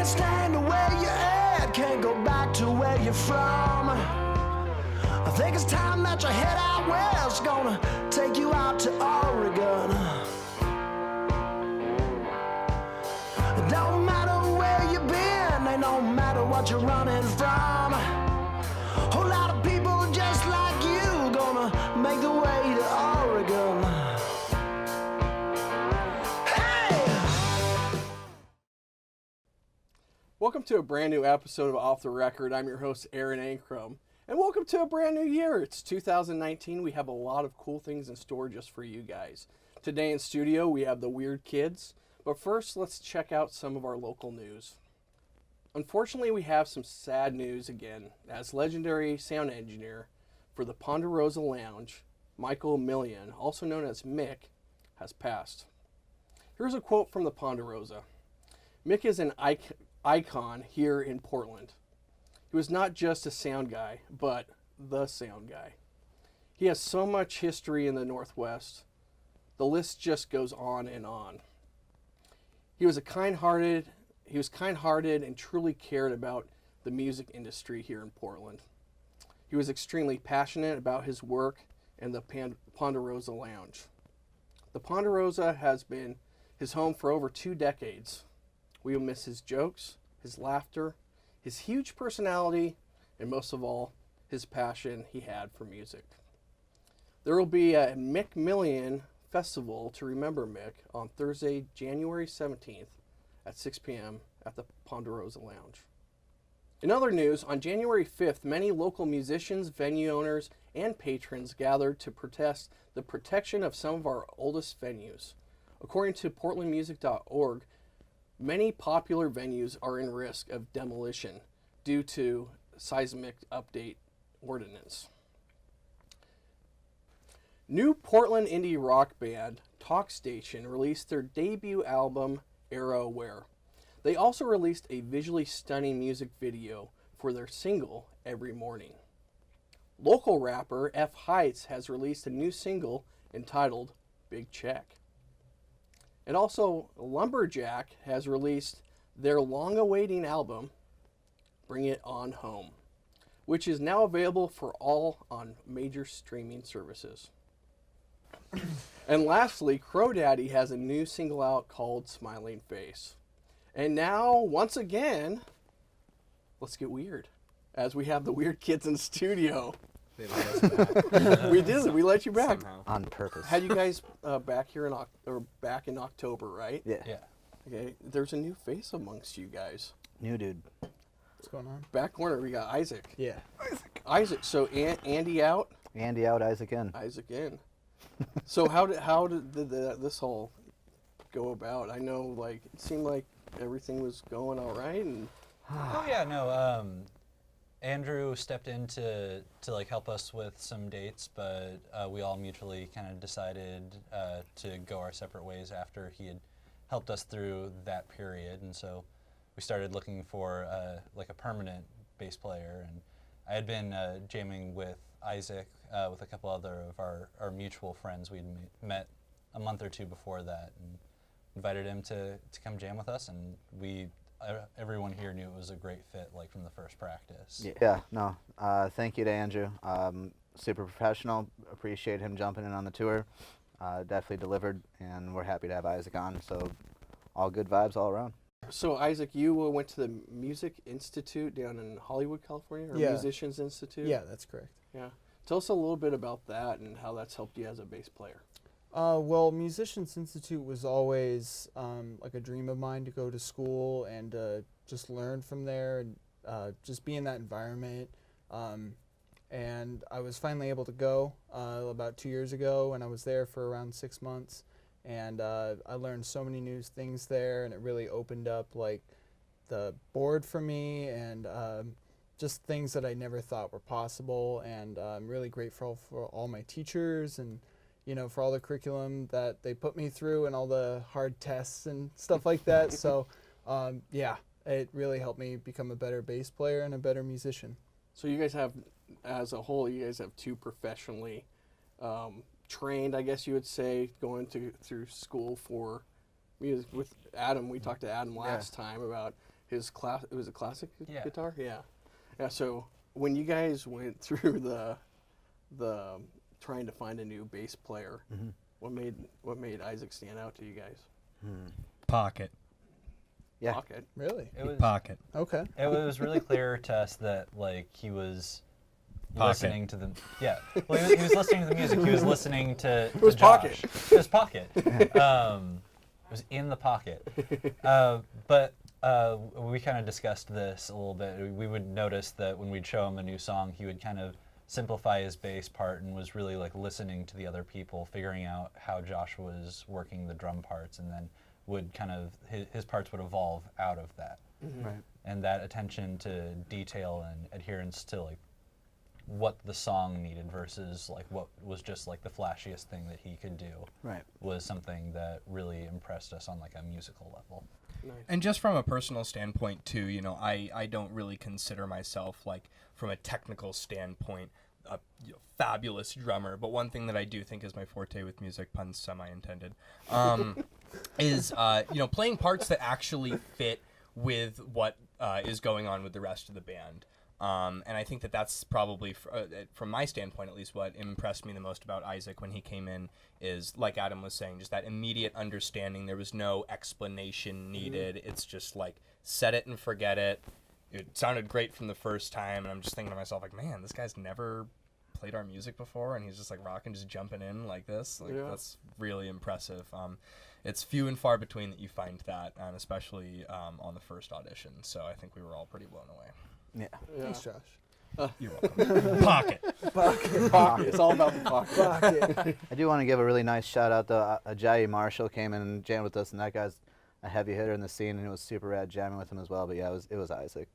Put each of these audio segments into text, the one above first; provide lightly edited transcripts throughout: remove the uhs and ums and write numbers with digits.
stand where you're at, can't go back to where you're from. I think it's time that you head out west, gonna take you out to Oregon. It don't matter where you've been, they no matter what you're running from. Whole lot of people just like you gonna make the way to Oregon. Welcome to a brand new episode of Off the Record. I'm your host, Aaron Ankrom. And welcome to a brand new year. It's 2019. We have a lot of cool things in store just for you guys. Today in studio, we have the Weird Kids. But first, let's check out some of our local news. Unfortunately, we have some sad news again, as legendary sound engineer for the Ponderosa Lounge, Michael Millian, also known as Mick, has passed. Here's a quote from the Ponderosa. Mick is an icon here in Portland. He was not just a sound guy, but the sound guy. He has so much history in the Northwest. The list just goes on and on. He was kind-hearted and truly cared about the music industry here in Portland. He was extremely passionate about his work and the Ponderosa Lounge. The Ponderosa has been his home for over 2 decades. We will miss his jokes, his laughter, his huge personality, and most of all, his passion he had for music. There will be a Mick Millian Festival to remember Mick on Thursday, January 17th at 6 p.m. at the Ponderosa Lounge. In other news, on January 5th, many local musicians, venue owners, and patrons gathered to protest the protection of some of our oldest venues. According to portlandmusic.org, many popular venues are in risk of demolition due to seismic update ordinance. New Portland indie rock band Talk Station released their debut album, Arrowware. They also released a visually stunning music video for their single, Every Morning. Local rapper F. Heights has released a new single entitled Big Check. And also, Lumberjack has released their long-awaiting album, Bring It On Home, which is now available for all on major streaming services. And lastly, Crow Daddy has a new single out called Smiling Face. And now, once again, let's get weird, as we have the Weird Kids in the studio. They let us back. We did. We let you back. Somehow. On purpose. Had you guys back here back in October, right? Yeah. Yeah. Okay. There's a new face amongst you guys. New dude. What's going on? Back corner, we got Isaac. Yeah. Isaac. So Andy out, Andy out, Isaac in. Isaac in. So how did this whole go about? I know, like, it seemed like everything was going all right, and Oh yeah, no. Andrew stepped in to like help us with some dates, but we all mutually kind of decided to go our separate ways after he had helped us through that period, and so we started looking for like a permanent bass player. And I had been jamming with Isaac with a couple other of our mutual friends. We'd met a month or two before that, and invited him to come jam with us, and everyone here knew it was a great fit, like from the first practice. Yeah, no. Thank you to Andrew. Super professional. Appreciate him jumping in on the tour. Definitely delivered, and we're happy to have Isaac on. So, all good vibes all around. so Isaac, you went to the Music Institute down in Hollywood, California, or Yeah. Musicians Institute? Yeah, that's correct. Yeah. Tell us a little bit about that and how that's helped you as a bass player. Well, Musicians Institute was always like a dream of mine to go to school and just learn from there and just be in that environment. And I was finally able to go about 2 years ago, and I was there for around 6 months. And I learned so many new things there, and it really opened up like the board for me and just things that I never thought were possible. And I'm really grateful for all my teachers and for all the curriculum that they put me through and all the hard tests and stuff like that. So, yeah, it really helped me become a better bass player and a better musician. So you guys have, as a whole, you guys have two professionally trained, I guess you would say, going through school for music. With Adam, we talked to Adam last time about his class. It was a classic Yeah. guitar. Yeah. Yeah. So when you guys went through the trying to find a new bass player, what made Isaac stand out to you guys? Pocket. Yeah. Pocket. Really? It was Pocket. Okay. it was really clear to us that like he was Pocket. listening to the Well, he was listening to the music. He was listening to. It was Pocket. It was Pocket. It was in the pocket. But we kind of discussed this a little bit. We would notice that when we'd show him a new song, he would kind of simplify his bass part and was really like listening to the other people, figuring out how Josh was working the drum parts, and then would kind of his parts would evolve out of that. Right. And that attention to detail and adherence to like what the song needed versus like what was just like the flashiest thing that he could do Right. was something that really impressed us on like a musical level. Nice. And just from a personal standpoint too, you know, I don't really consider myself like from a technical standpoint a fabulous drummer, but one thing that I do think is my forte with music, puns semi-intended, is playing parts that actually fit with what is going on with the rest of the band. And I think that that's probably, from my standpoint at least, what impressed me the most about Isaac when he came in is, like Adam was saying, just that immediate understanding. There was no explanation needed. It's just like, set it and forget it. It sounded great from the first time, and I'm just thinking to myself, like, man, this guy's never played our music before, and he's just like rocking, just jumping in like this. Like, that's really impressive. It's few and far between that you find that, and especially on the first audition. So I think we were all pretty blown away. Yeah. Thanks, Josh. You're welcome. Pocket. Pocket. It's all about the pocket. Pocket. I do want to give a really nice shout out to Ajayi Marshall came in and jammed with us, and that guy's a heavy hitter in the scene, and it was super rad jamming with him as well. But yeah, it was Isaac.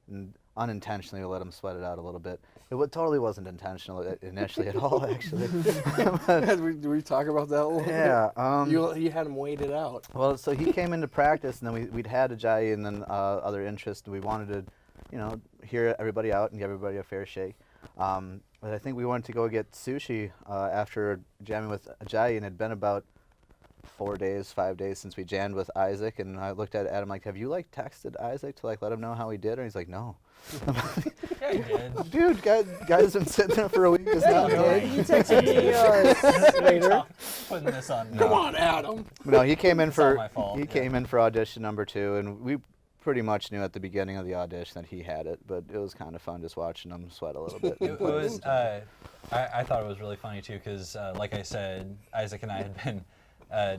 And unintentionally, we let him sweat it out a little bit. Totally wasn't intentional initially at all, actually. Did we talk about that a little bit? Yeah. You had him wait it out. Well, so he came into practice, and then we'd had Ajayi and then other interests, and we wanted to, hear everybody out and give everybody a fair shake. But I think we wanted to go get sushi after jamming with Ajayi, and it had been about 5 days since we jammed with Isaac, and I looked at Adam like, have you like texted Isaac to like let him know how he did? And he's like, no. Yeah, he did. Dude, guy's been sitting there for a week. It's not good. You texted me later. Putting this on. Come on, Adam. No, he came in It's all for my fault, he yeah. came in for audition number 2, and we pretty much knew at the beginning of the audition that he had it, but it was kind of fun just watching him sweat a little bit. It was. I thought it was really funny too because, like I said, Isaac and I had been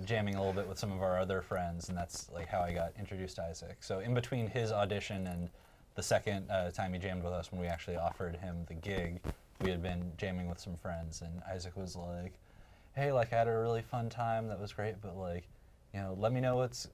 jamming a little bit with some of our other friends, and that's like how I got introduced to Isaac. So in between his audition and the second time he jammed with us, when we actually offered him the gig, we had been jamming with some friends, and Isaac was like, "Hey, like I had a really fun time. That was great, but like, let me know what's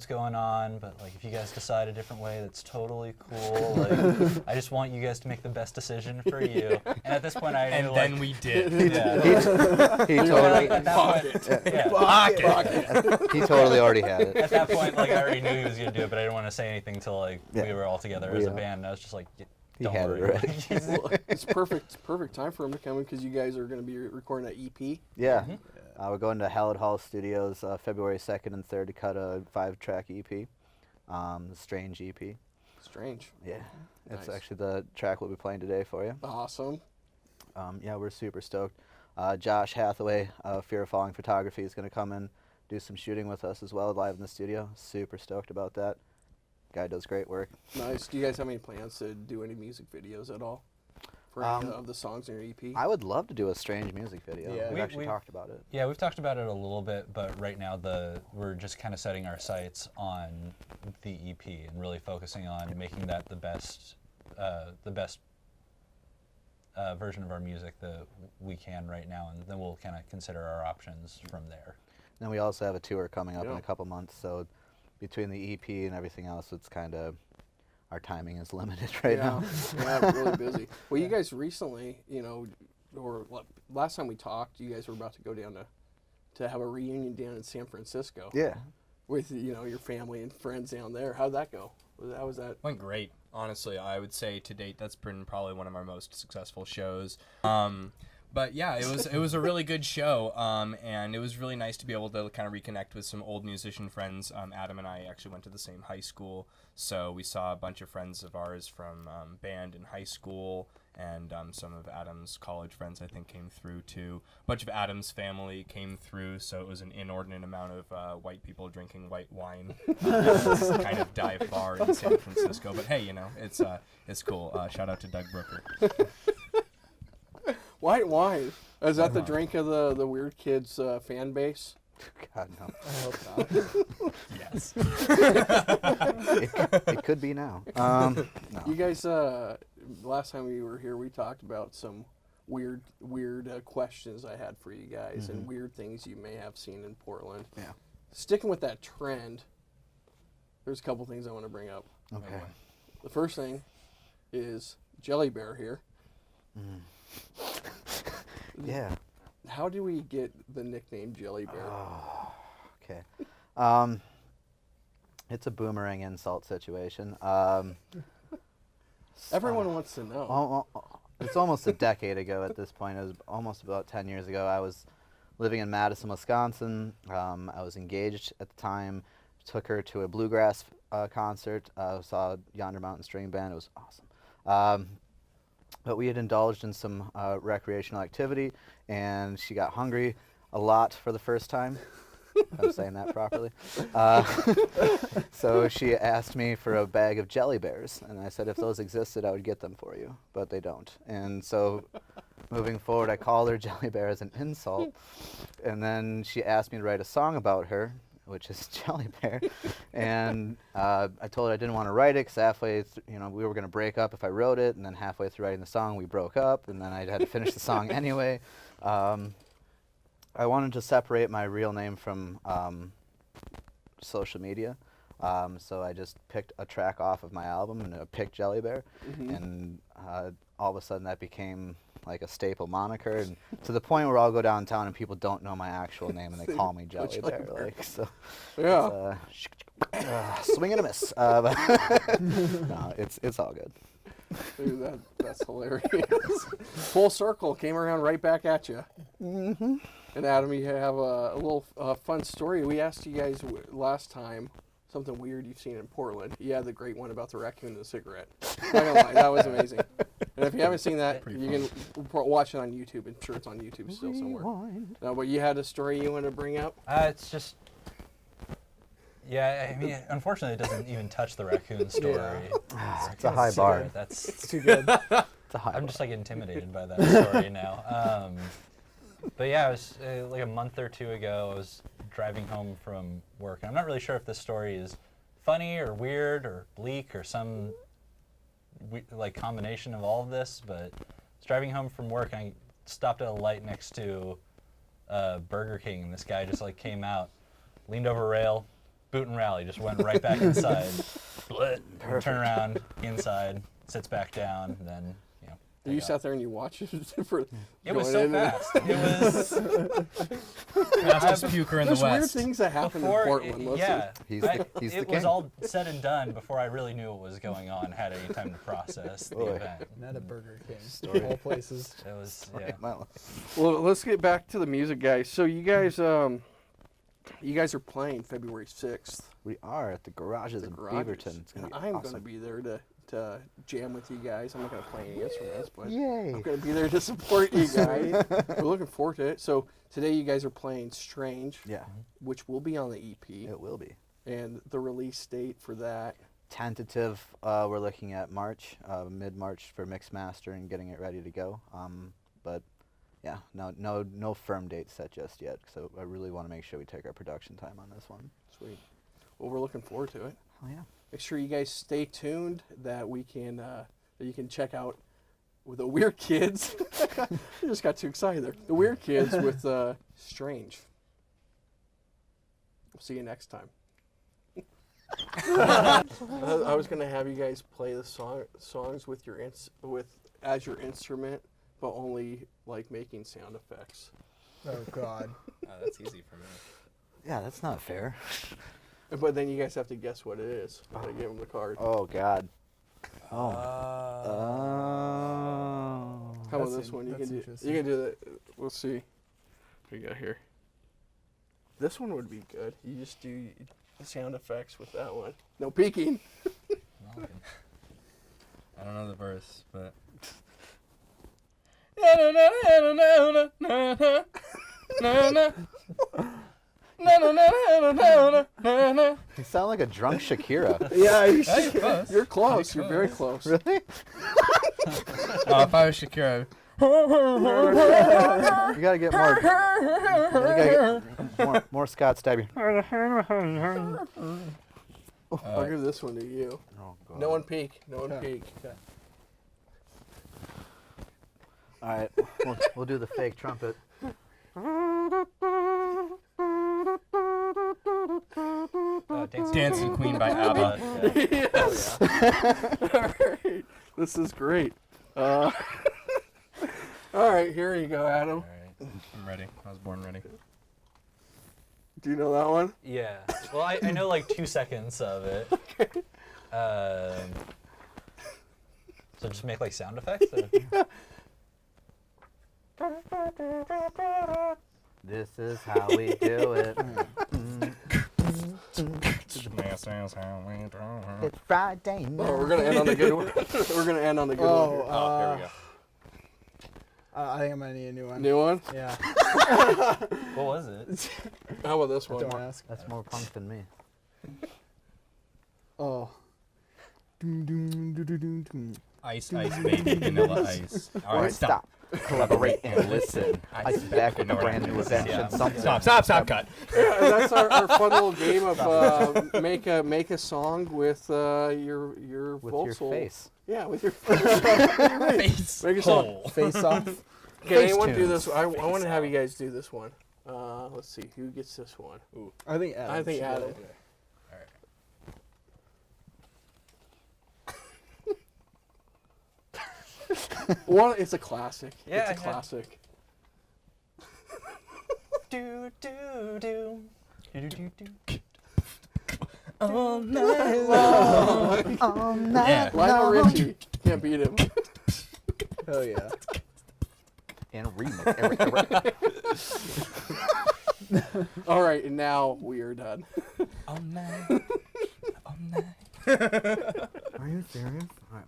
going on. But like, if you guys decide a different way, that's totally cool. Like, I just want you guys to make the best decision for you." And at this point, I knew, And then we did. He totally at that point, yeah. Pocket. he totally already had it. At that point, like I already knew he was gonna do it, but I didn't want to say anything until like Yeah. we were all together as a band. And I was just like, He "Don't had it worry." already. Well, it's perfect time for him to come in because you guys are going to be recording an EP. Yeah. We're going to Hallett Hall Studios February 2nd and 3rd to cut a 5-track EP, Strange EP. Strange. Yeah, it's Nice. actually the track we'll be playing today for you. Awesome. Yeah, we're super stoked. Josh Hathaway, Fear of Falling Photography, is going to come in, do some shooting with us as well, live in the studio. Super stoked about that. Guy does great work. Nice. Do you guys have any plans to do any music videos at all for any of the songs in your EP? I would love to do a Strange music video. Yeah. We've We- actually we- talked about it. Yeah, we've talked about it a little bit, but right now we're just kind of setting our sights on the EP and really focusing on making that the best version of our music that we can right now, and then we'll kind of consider our options from there. Then we also have a tour coming up in Yeah. a couple months, so between the EP and everything else, it's kind of, our timing is limited right now. Yeah, really busy. Well, you guys recently, last time we talked, you guys were about to go down to have a reunion down in San Francisco. Yeah. With your family and friends down there. How'd that go? How was that? Went great. Honestly, I would say to date that's been probably one of our most successful shows. But yeah, it was a really good show, and it was really nice to be able to kind of reconnect with some old musician friends. Adam and I actually went to the same high school, so we saw a bunch of friends of ours from band in high school, and some of Adam's college friends I think came through too. A bunch of Adam's family came through, so it was an inordinate amount of white people drinking white wine. It's kind of dive bar in San Francisco, but hey, it's cool. Shout out to Doug Brooker. White wine. Is that the drink of the Weird Kids fan base? God, no. I hope not. Yes. It could be now. No. You guys, last time we were here, we talked about some weird questions I had for you guys and weird things you may have seen in Portland. Yeah. Sticking with that trend, there's a couple things I want to bring up. Okay. The first thing is Jelly Bear here. Yeah. How do we get the nickname Jelly Bear? Okay. It's a boomerang insult situation. Everyone wants to know. It's almost a decade ago at this point. It was almost about 10 years ago. I was living in Madison, Wisconsin. I was engaged at the time. Took her to a bluegrass concert. Saw Yonder Mountain String Band. It was awesome. But we had indulged in some recreational activity, and she got hungry a lot for the first time. If I'm saying that properly. So she asked me for a bag of jelly bears, and I said if those existed, I would get them for you, but they don't. And so moving forward, I called her Jelly Bear as an insult, and then she asked me to write a song about her, which is Jelly Bear, and I told her I didn't want to write it because halfway, we were going to break up if I wrote it, and then halfway through writing the song, we broke up, and then I had to finish the song anyway. I wanted to separate my real name from social media, so I just picked a track off of my album and I picked Jelly Bear, and all of a sudden that became like a staple moniker, and to the point where I'll go downtown and people don't know my actual name and they call me Jelly Bear. Like, so Yeah. Swing and a miss. But no, it's all good. Dude, that's hilarious. Full circle, came around right back at you. Mm-hmm. And Adam, you have a little fun story. We asked you guys last time something weird you've seen in Portland. You had the great one about the raccoon and the cigarette. Not gonna lie, that was amazing. And if you haven't seen that, you can watch it on YouTube. I'm sure it's on YouTube still somewhere. No, but you had a story you want to bring up? It's just, yeah, I mean, unfortunately, it doesn't even touch the raccoon story. It's a high bar. That's Too good. It's a high I'm bar. just like intimidated by that story now. But yeah, it was like a month or two ago. I was driving home from work, and I'm not really sure if this story is funny or weird or bleak or some like combination of all of this. But I was driving home from work, and I stopped at a light next to Burger King, and this guy just like came out, leaned over a rail, boot and rally, just went right back inside. Turn around, inside, sits back down, and then You sat there and you watched it for. It was so fast. It was. Fastest puker in the There's weird West. things that happen in Portland. Yeah, He's the it king. was all said and done before I really knew what was going on. Had any time to process the Boy. event. Not a Burger King. Story. All places. It was My life. Well, let's get back to the music, guys. So you guys are playing February 6th. We are at the garages in Garages. Beaverton. It's gonna And be I'm awesome. going to be there to jam with you guys. I'm not going to play any instruments, but Yay. I'm going to be there to support you guys. We're looking forward to it. So today you guys are playing Strange, Yeah, which will be on the EP, it will be. and the release date for that. Tentative, we're looking at March, mid-March for mix master and getting it ready to go. But yeah, no firm date set just yet. So I really want to make sure we take our production time on this one. Sweet. Well, we're looking forward to it. Oh yeah. Make sure you guys stay tuned that we can that you can check out with the Weird Kids. I just got too excited there. The Weird Kids with Strange. We'll see you next time. I was gonna have you guys play the songs with your as your instrument, but only like making sound effects. Oh God. That's easy for me. Yeah, that's not fair. But then you guys have to guess what it is. I give them the card. Oh God. Oh. Uh, Oh. How about That's this one? You that's can do. interesting. You can do that. We'll see. What we got here. This one would be good. You just do the sound effects with that one. No peeking. No, I don't know the verse, but. You sound like a drunk Shakira. Yeah, close. you're close. You're very close. Really? Oh, if I was Shakira, You gotta get more. You gotta get more Scott stabbing. I'll give this one to you. Oh, God. No one peek. No one Okay. peek. Okay. All right, we'll do the fake trumpet. Dancing Queen by ABBA. Yes. All right. This is great. All right, here you go, Adam. All right. I'm ready. I was born ready. Do you know that one? Yeah. Well, I know like 2 seconds of it. Okay. So just make like sound effects. This is how we do it. It's Friday night. Oh, we're gonna end on a good one. We're gonna end on a good one. Here. Oh, here we go. I think I'm gonna need a new one. New one? Yeah. What was it? How about this one? Don't ask. That's more punk than me. Oh. Doom, doom, doo, doo, doom, doom. Ice, ice, baby, vanilla ice. All right, stop. Collaborate and listen. I sit back with a brand new invention. Yeah. Something. Stop, cut. Yeah, and that's our fun little game of make a song with your With vocal. your face. Yeah, with your Face Make a song. hole. Face off. Can anyone do this? I want to have you guys do this one. Let's see who gets this one. Ooh, I think Adam. I think should Adam. go. One, it's a classic. Yeah, it's a yeah. classic. Do do do. Do do do. All night long. All night Yeah. Lionel long. Richie, can't beat him. Hell yeah. And remix. All right, and now we are done. All night. All night. Are you serious? All right.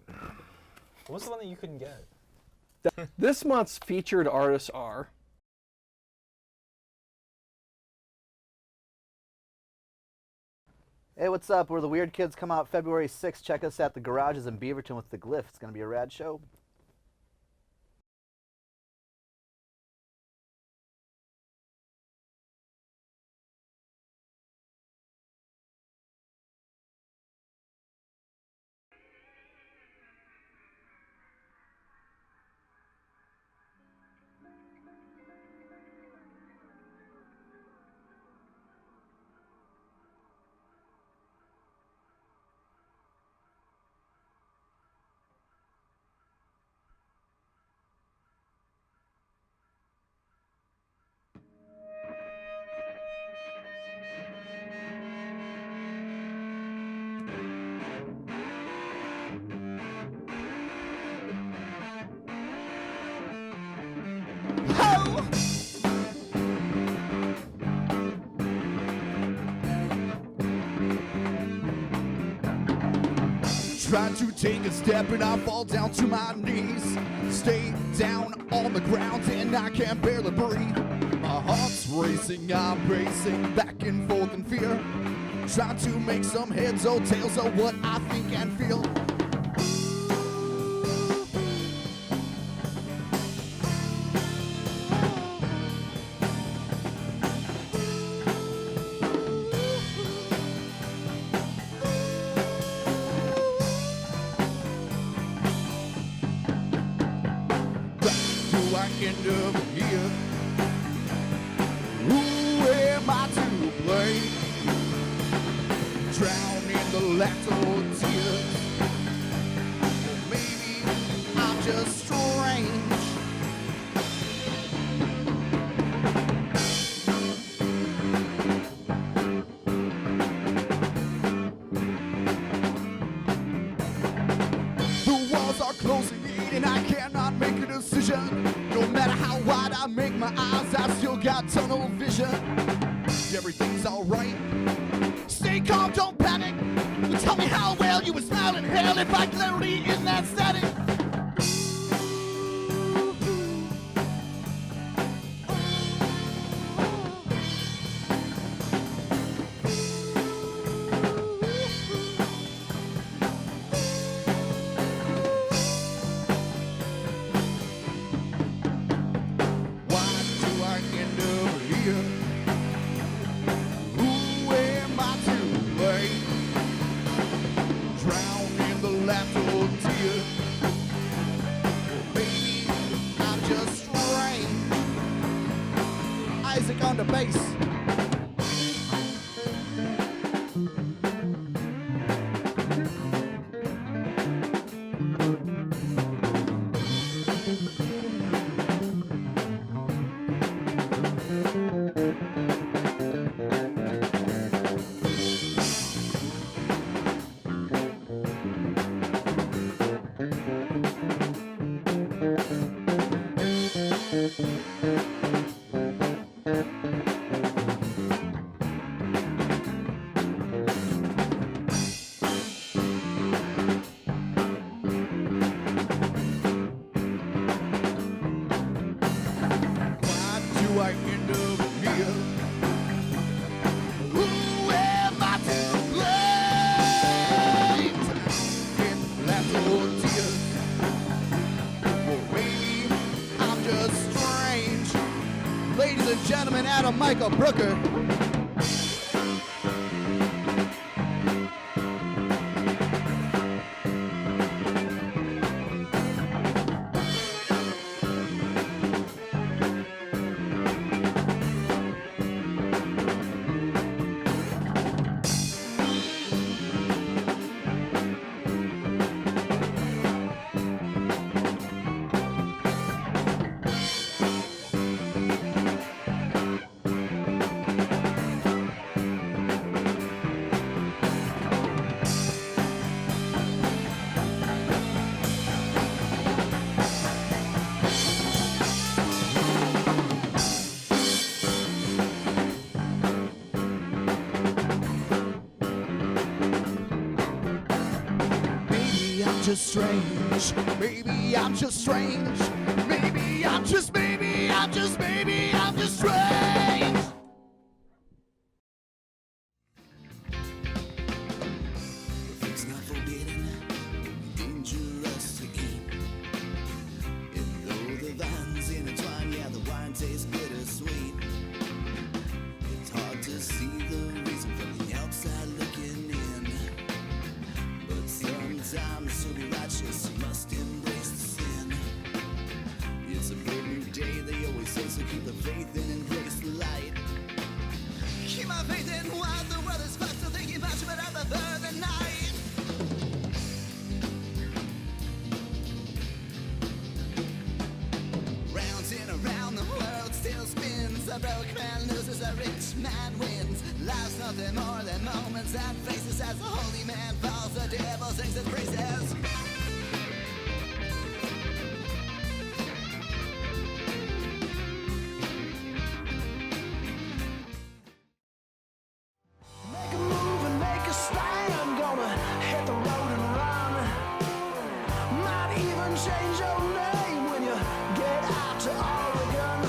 What was the one that you couldn't get? This month's featured artists are Hey, what's up? We're the Weird Kids. Come out February 6th. Check us at the garages in Beaverton with the Glyph. It's going to be a rad show. Try to take a step and I fall down to my knees. Stay down on the ground and I can barely breathe. My heart's racing, I'm pacing back and forth in fear. Trying to make some heads or tails of what I think and feel. Do I end up here? Who am I to blame? Drown in the laughter or tears? Or maybe I'm just strange. The walls are closing in and I cannot make a decision. decision. No matter how wide I make my eyes, I still got tunnel vision. Everything's alright. Stay calm, don't panic. Tell me how well you would smile in hell if I clarity in that static. On the bass. Gentlemen, Adam Michael Brooker. Just strange, maybe I'm just strange, maybe I'm just strange. It's not forbidden, dangerous to eat. And though the vines intertwine, yeah, the wine tastes bittersweet. It's hard to see the reason from the outside looking in. But sometimes to be righteous, you must embrace the sin. It's a brave new day, they always say, so keep the faith and embrace the light. Keep my faith in what the world is fucked, so thinking about you, but I prefer the night. Round and around the world still spins. A broke man loses, a rich man wins. Life's nothing more than moments and faces. As a holy man falls, the devil sings his praises. Make a move and make a stand. Gonna hit the road and run. Might even change your name when you get out to Oregon.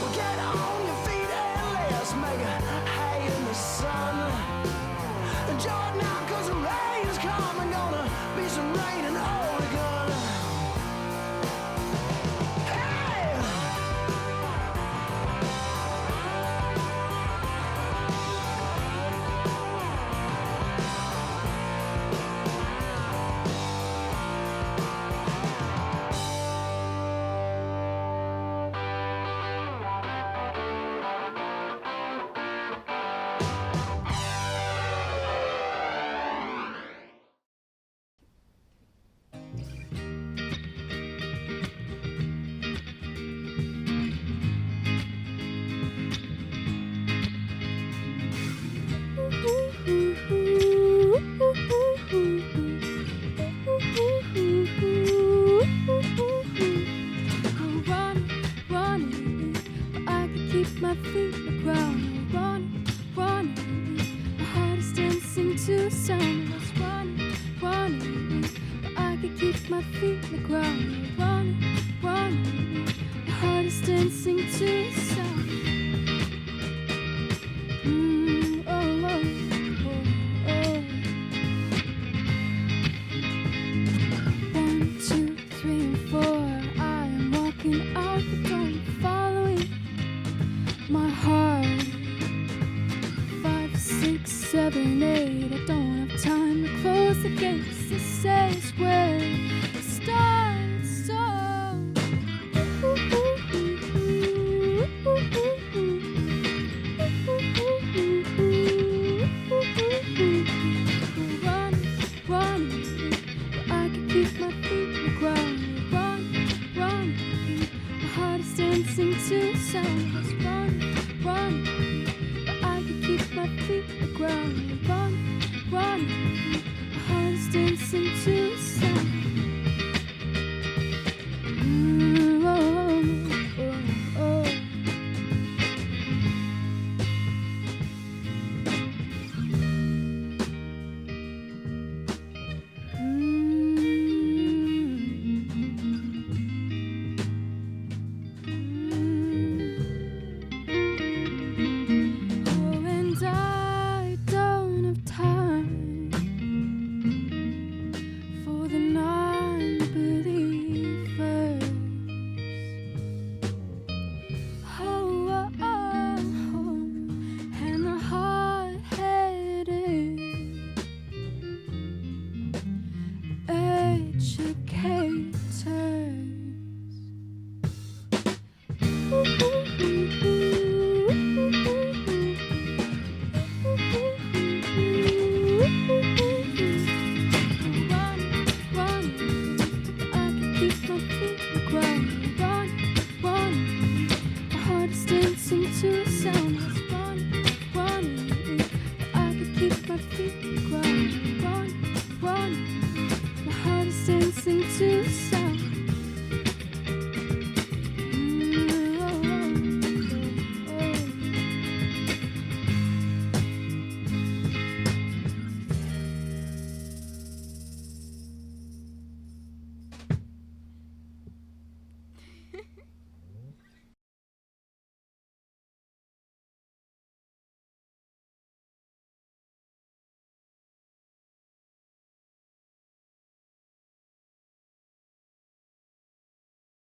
Well, get on your feet and let's make a hay in the sun. dancing to sound. I was running, running, but I could keep my feet on the ground. Running, running, my heart is dancing to sound. Oh, oh, oh, oh. 1, 2, 3, and 4. I am walking out the door, following my heart. 5, 6, 7, 8. I don't have time to close the gates. This is where it starts. Running, running, but I can keep my feet on the ground. Run, run, my heart is dancing to sound. I was running, running, but I can keep my feet on the ground. Run, run, my heart is dancing to sound. Oh, oh, oh. Oh, and I don't have time for the non-believers. Oh, oh, oh, and the hard-headed educators. Running, running, I can keep my feet on the ground. Running, running, my heart is dancing to a sound. I was running, running, I can keep my feet on the ground. Running, running.